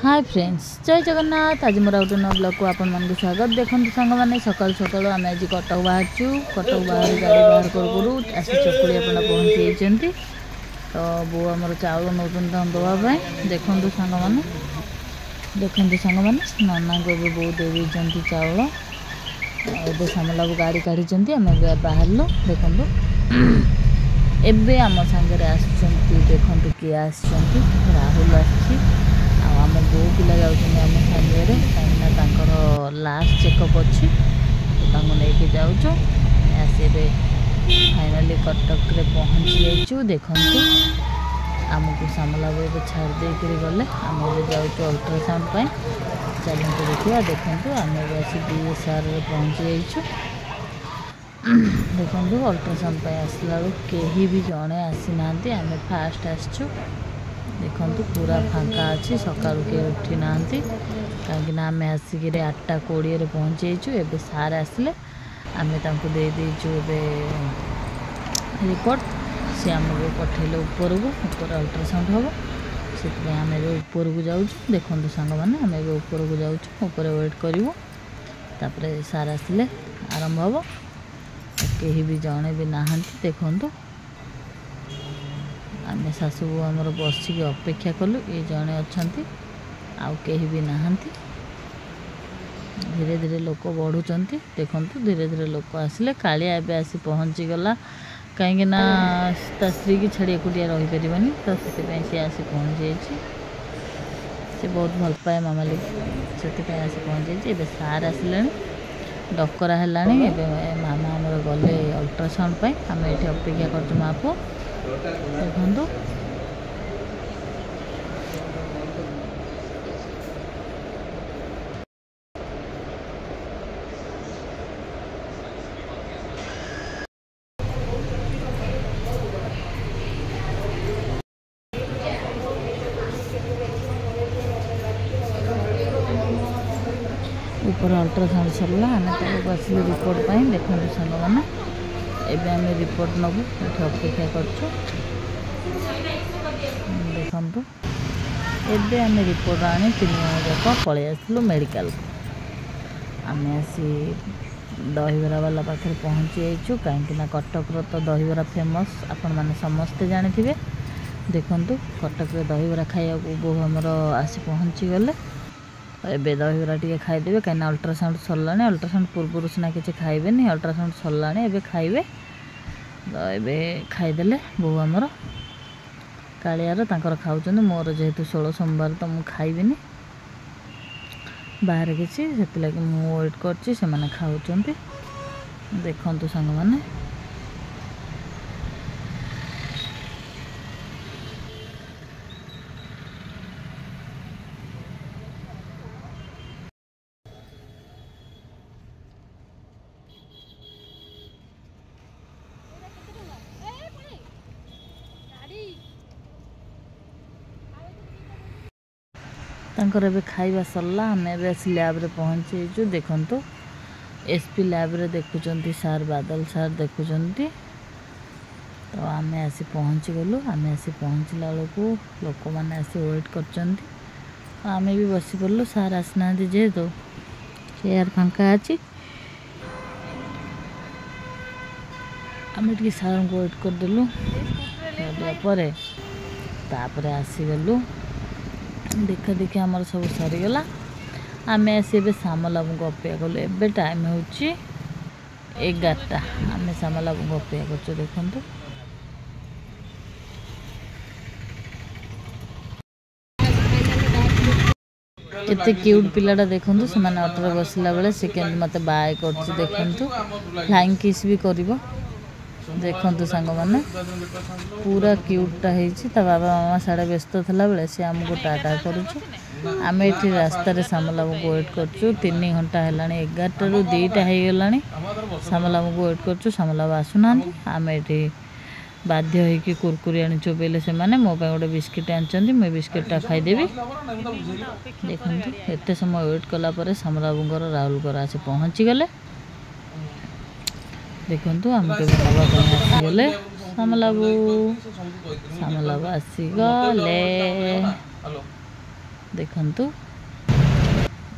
Hi friends, जय जगन्नाथ। आज मोर गोटे नव ब्लॉग को आपण मन स्वागत। देखो सांग मैंने सकाल सकाल आम आज कटक बाहर कटक बाहर गाड़ी बाहर करूँ आसी चकुड़ी आप पहुँची तो बो आमर चाउल नौ दवापाई। देखो सांग मैंने नना को भी बो दे चाउल। ए सामला को गाड़ी काढ़ी आम बाहर देखो एबे आम सांगे आसुँच देखो किए आस राहुल आम बो पिला जाम सांगे कहीं लास्ट चेकअप अच्छी तो लेके जाऊँ आसे फाइनाली कटक रे पहुँची जाइए। देखो आमको सामला बो छाड़ देकर गले आम जाऊँ अल्ट्रासाउंड चलते देखा। देखो आम आस DSR पहुँची जाइए। देखो अल्ट्रासाउंड आसला कहीं भी जड़े आसी ना आम फास्ट आसचु। देखो पूरा फांका अच्छी सकाल के उठी ना कहीं आम आसिक 8:20 पहुँची जाइए। एवं सार आसिले आम दे दीचु रिपोर्ट सी आमको पठेले ऊपर को अल्ट्रासाउंड हम से आम ऊपर को जाऊँ। देखो सांग मैंने आम ऊपर को जाऊँ ऊपर वेट करूँ तापर सार आसिले आरंभ हम कहीं भी जड़े भी ना। देखो आम सासू आमर बसिक अपेक्षा कलु ये जड़े अच्छा आउ कहीं भी ना। धीरे धीरे लोक बढ़ुंट। देखो धीरे धीरे लोक आसिले कालिया एवं आसी पहुँची गला कहीं स्त्री की छाड़ी एकुटिया रही पारनि तो से आसी पहुँची जाइए। से बहुत भल पाए मामाली से आसी पहुँची जाइए। सार आसिले डकरा है मामा आमर गले अल्ट्रासाउंड आम ये अपेक्षा कर माँ पुओ। देखो ऊपर अल्ट्रासाउंड सरला आम बस रिपोर्ट पाई। देखो सांग मैंने एवं आम रिपोर्ट नबू ये अपेक्षा कर। देखो एबे आम रिपोर्ट आनी 3 जन जाक पलि आसलु मेडिकल को। आम आसी दहीबरा वाला पाखे पहुँची जाइए कहीं कटक तो दहीबरा फेमस आपण मैंने समस्ते जानी। देखो कटक दहीबरा खाया बो आमर आसी पहुँची गले एबे दहीबरा टी खाईदे कहीं अल्ट्रासाउंड सरला। अल्ट्रासाउंड पूर्व सीना किसी खाइबे अल्ट्रासाउंड सरला एबे खाइबे तो ये खाईदे बो आमर कालियार तांकर खाऊँ। मोर जेहेतु 16 सोमवार तो मुझे खाइबिनी बाहर किसी से वेट कर खाऊँ। देखो सांग मैंने तांकर एबे खाइबा सरला आम लैब रे पहुँची जाइए। देखो SP लैब रे देखुंट सार बादल सार देखुंट तो आम आसी पहुँची गलु। आम आसी पहुँचला बेलू लोक मैंने आसी वेट कर आम भी बसी पड़लु। सार आसना जेहेतु चेयर फांका अच्छी आम टे सार को वेट करदेलु तापर आसीगलु। देखा देखी आमर सब सरीगला आम आसी सामला को अपेक्षा कलु। एबे टाइम हूँ 11टा आम सामला को अपेक्षा कर। देखो केते क्यूट पिलाटा देखो से ऑटो बसला बेले से मत बाय कर। देखो फ्लाइंग किस भी कर। देखो सांग मैंने पूरा क्यूटा है बाबा मामा साढ़े व्यस्त थला बेले से आमको टाटा करुँ। आम ये रास्तार सामला को वेट कर 3 घंटा है 11टा रू 2टा हो गला सामला को वेट कर। सामला आसुना आम ये बाध्य होगी कुरकुरी आनी चोबेले से माने मो गोटे बिस्किट आनी मुझे बिस्किटा खाईदेवी। देखो एत समय वेट कलापर सामला बुंगर राहुल कर आसे पहुँची गले। देखो आमको नवा आसीगले सामलाबू आसीगले देखंतु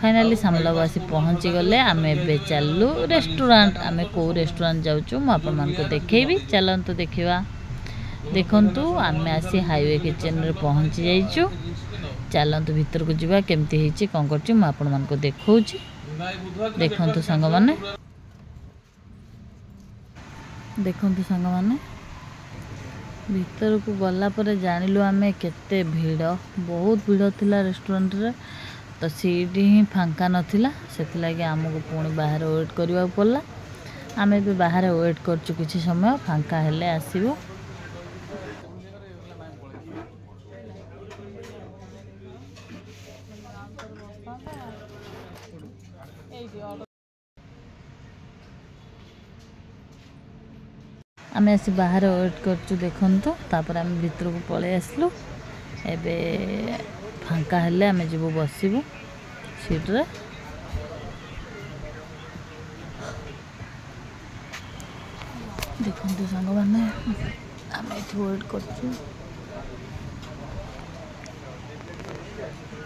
फाइनाली सामलाबू आसी पहुँची गले आम ए चलू रेस्टोरेंट आम कौ रेस्टोरेंट जाऊँ मुझे आपण मानक देखी चलतु देखा देखंतु आम आसी हाईवे किचन रे पहुँची जाइचु चलतु भीतर को जीवा केमती होची कौन करची मुझे आपण मानक देखौची देखंतु सांग माने देखंतु सांग माने भीतर को गला पर जानिलु आमे केते भीड़ बहुत भीड़ थिला रेस्टोरेंट रे तो सीट ही फांका नथिला सेथिलागि आमको पुणी बाहर वेट करवा पड़ला आमे भी बाहर वेट करछु किछि समय फांका हेले आसीबो आमे आसी बाहर वेट करछु देखंतु तापर आमे भीतर को पळे आसलु एबे फांका हेले आमे जीवो बसिबु सीट रे देखंतु संग माने आमे एठी वेट करछु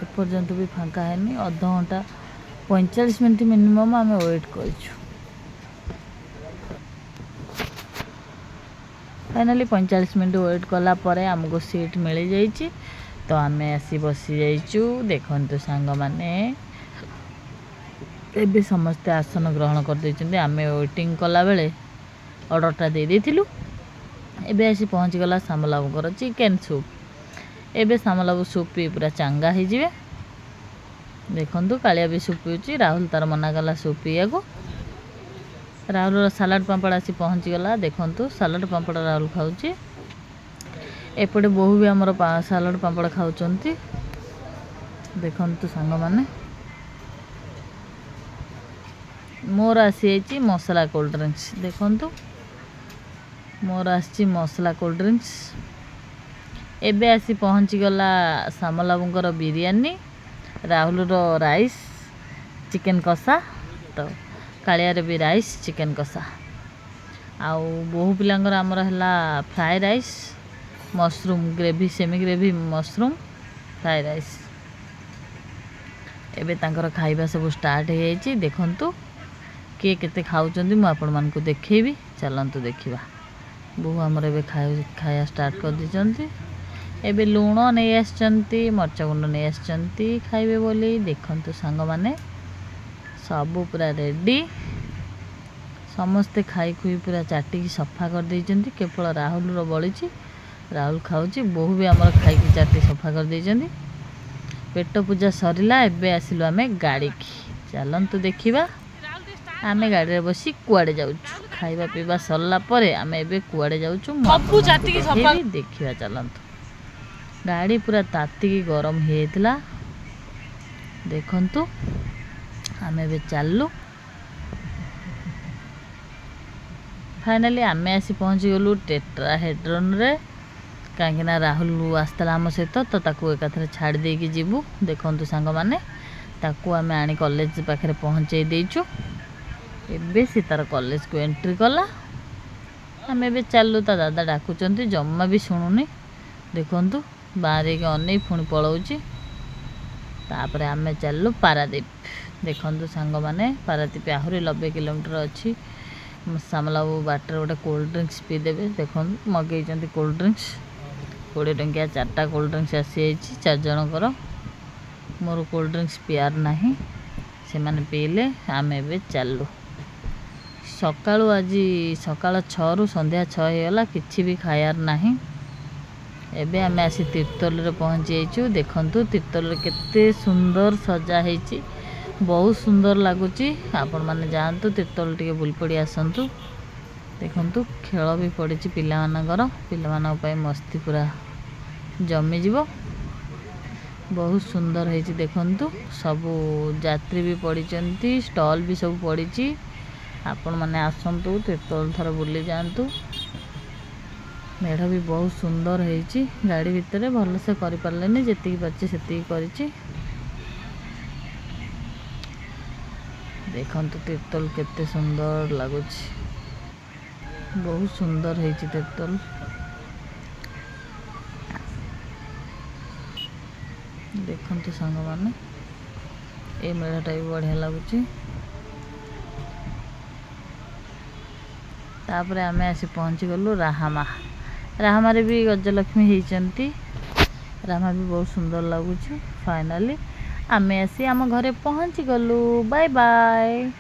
एपर्यंत भी फांका हैनी आधा घंटा 45 मिनट मिनिमम आमे वेट करछु फाइनाली 45 मिनट वेट कला परे हमको सीट मिल जाइए तो आम आसी बसी जाइचु देखंतु सांग माने एबे समस्ते आसन ग्रहण कर देइचंदी आम वेटिंग कला बेले ऑर्डरटा दे देथिलु एबे आसी पहुँच गला सामलाबूर चिकेन सूप एबे सामलाबू सूप पी पूरा चांगा हो जिवे देखंतु कालिया भी सूप पीउची राहुल तार मना गला सूप पीया को राहुल सालाड पापड़ आसी पहुँची गला देखंतु सालाड पापड़ राहुल खाऊची एपटे बहु भी आमर सालाड पापड़ खाऊचंती देखंतु सांग माने मोर आसी मसला कोल्ड ड्रिंक्स देखंतु मोर आसी मसला कोल्ड ड्रिंक्स एबे आसी पहुँची गला सामलाबूंकर बिरयानी राहुल राइस चिकेन कषा तो कालियारे भी राइस चिकेन कषा आउ बहु पिलांगर आमर हला fry rice mushroom gravy semi gravy mushroom fry rice एबे तांकर खाइबा सब स्टार्ट हो जाइए देखंतु किए केते खाउचंदी मु आपण मानकु देखैबी चलंतु देखिबा बहु आमर एबे खाया स्टार्ट कर दिचंती एबे लूण नहीं आसचंती मरचा गुंड नहीं आसचंती खाइबे बोली देखंतु सांग माने सबू पूरा रेडी समस्ते खाई खुई पूरा चाटिकी सफा कर देइचंती केवल राहुल रो बळिची राहुल खाऊची बहु भी आमर खाई चाटी सफा कर देइचंती पेट पूजा सरिला एबे आसिलु आमे गाड़ी की चलंतु देखिबा आमे गाड़ी रे बसी कुआडे जाउछु खाइबा पीबा सरला परे आमे एबे कुआडे जाउछु सबू चाटिकी सफा देखिबा चलंतु गाड़ी पूरा तातिकी गरम हेतला देखंतु आमे बे चलू फाइनाली आमे आसी पहुँची गलु टेट्राहेड्रन रे कहीं राहुल आसला आम सहित तो ताकू एकाथरे छाड़ देकी जीवु देखंतु सांग माने ताकू आमे आनी कॉलेज पाखे पहुँचे देइचु एबे सी तार कॉलेज को एंट्री कला आमे बे चलू ता दादा डाकुचंती जम्मा भी शुणुनी देखंतु बाहर के अनै पुणी पलाउची तापर आमे चलू पारादीप देखंतु सांग माने पारादीप आहुरी 90 किलोमीटर अच्छी सामलाबू बाटर गोटे कोल्ड ड्रिंक्स पी देबे देखंतु मगेई कोल्ड ड्रिंक्स 20 टंकिया 4टा कोल्ड ड्रिंक्स आसी 4 जनकर मोर कोल्ड ड्रिंक्स पियार नाही से माने पीले आम ए चलू सकाळु आज सकाळ 6 रु संध्या 6 होगा किछि भी खायार नाही एबे आम आसी तीर्तोल रे पहुँची जाइचु देखंतु तीर्तोल रे केते सुंदर सजा हेची बहुत सुंदर लगुच आपण मैंने जातु तीर्तोल टे बुल पड़ी आसतु देखु खेल भी पड़ी पिलामानकर पिलामानक मस्ती पूरा जमीज बहुत सुंदर है देखु सबू यात्री भी पड़ी स्टॉल भी सब पड़ी आपण मैंने आसतु तीर्तोल थर बुली जातु मेढ़ भी बहुत सुंदर है गाड़ी भितर भल से कर पारे जी पार्ची से कर देखंतु तीर्तोल केते सुंदर लगुच बहुत सुंदर है तीर्तोल देखंतु सांग माने ए मेढ़ाटा भी बढ़िया लगुच। तापर आमे आसी पहुँची गलु राहामा। राहामा रे भी गजलक्ष्मी होती। राहामा भी बहुत सुंदर लगुच। फाइनाली आमे आसी आम घरे पहुँची गलु। Bye bye.